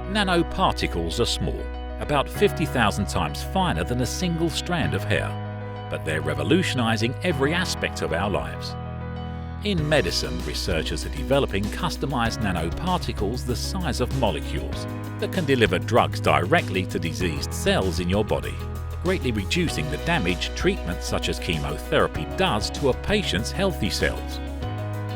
Nanoparticles are small, about 50,000 times finer than a single strand of hair, but they're revolutionizing every aspect of our lives. In medicine, researchers are developing customized nanoparticles the size of molecules that can deliver drugs directly to diseased cells in your body, greatly reducing the damage treatment such as chemotherapy does to a patient's healthy cells.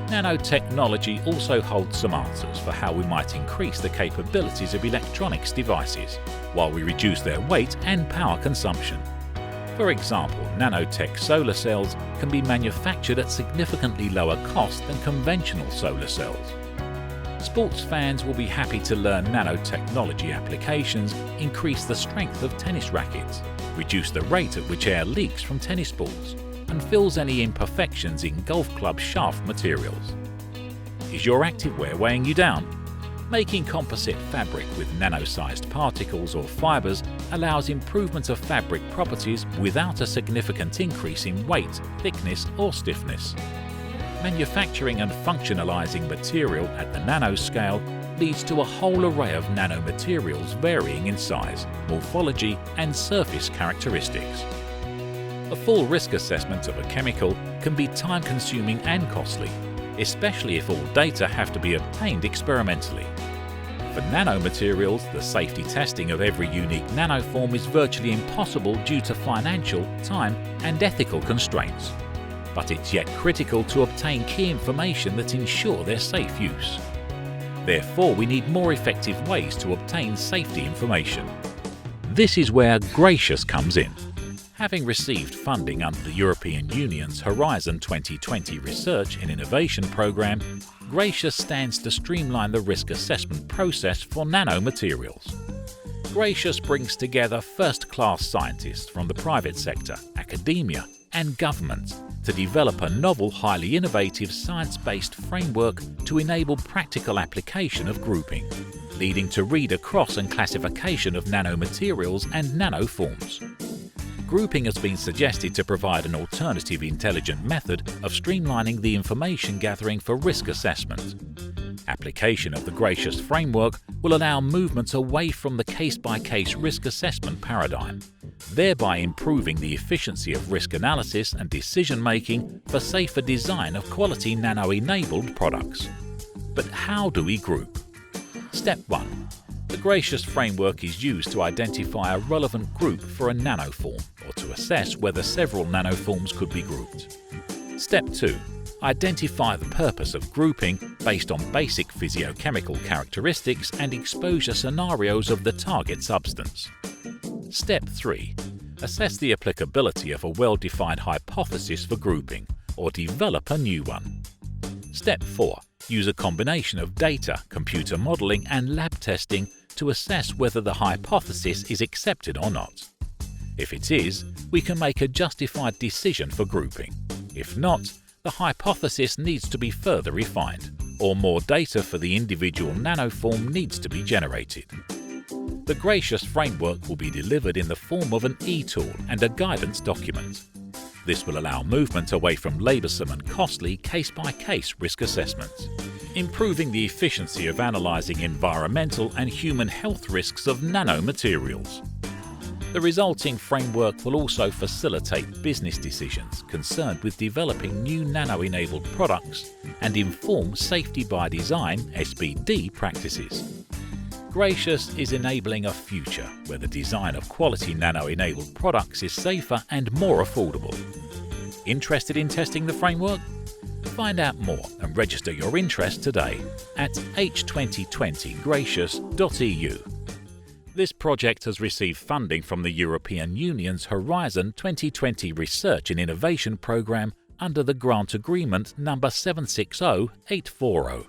Nanotechnology also holds some answers for how we might increase the capabilities of electronics devices, while we reduce their weight and power consumption. For example, nanotech solar cells can be manufactured at significantly lower cost than conventional solar cells. Sports fans will be happy to learn nanotechnology applications increase the strength of tennis rackets, reduce the rate at which air leaks from tennis balls, and fills any imperfections in golf club shaft materials. Is your activewear weighing you down? Making composite fabric with nano-sized particles or fibers allows improvement of fabric properties without a significant increase in weight, thickness or stiffness. Manufacturing and functionalizing material at the nanoscale leads to a whole array of nanomaterials varying in size, morphology and surface characteristics. A full risk assessment of a chemical can be time-consuming and costly, especially if all data have to be obtained experimentally. For nanomaterials, the safety testing of every unique nanoform is virtually impossible due to financial, time and ethical constraints. But it's yet critical to obtain key information that ensure their safe use. Therefore, we need more effective ways to obtain safety information. This is where Gracious comes in. Having received funding under the European Union's Horizon 2020 Research and Innovation Programme, Gracious stands to streamline the risk assessment process for nanomaterials. Gracious brings together first-class scientists from the private sector, academia and government to develop a novel, highly innovative science-based framework to enable practical application of grouping, leading to read across and classification of nanomaterials and nanoforms. Grouping has been suggested to provide an alternative intelligent method of streamlining the information gathering for risk assessment. Application of the Gracious framework will allow movement away from the case-by-case risk assessment paradigm, thereby improving the efficiency of risk analysis and decision-making for safer design of quality nano-enabled products. But how do we group? Step 1. The Gracious framework is used to identify a relevant group for a nanoform or to assess whether several nanoforms could be grouped. Step 2. Identify the purpose of grouping based on basic physiochemical characteristics and exposure scenarios of the target substance. Step 3. Assess the applicability of a well-defined hypothesis for grouping or develop a new one. Step 4. Use a combination of data, computer modeling and lab testing to assess whether the hypothesis is accepted or not. If it is, we can make a justified decision for grouping. If not, the hypothesis needs to be further refined, or more data for the individual nanoform needs to be generated. The Gracious framework will be delivered in the form of an e-tool and a guidance document. This will allow movement away from laboursome and costly case-by-case risk assessments, improving the efficiency of analysing environmental and human health risks of nanomaterials. The resulting framework will also facilitate business decisions concerned with developing new nano-enabled products and inform safety by design (SPD) practices. Gracious is enabling a future where the design of quality nano-enabled products is safer and more affordable. Interested in testing the framework? Find out more and register your interest today at h2020gracious.eu. This project has received funding from the European Union's Horizon 2020 Research and Innovation Programme under the Grant Agreement number 760840.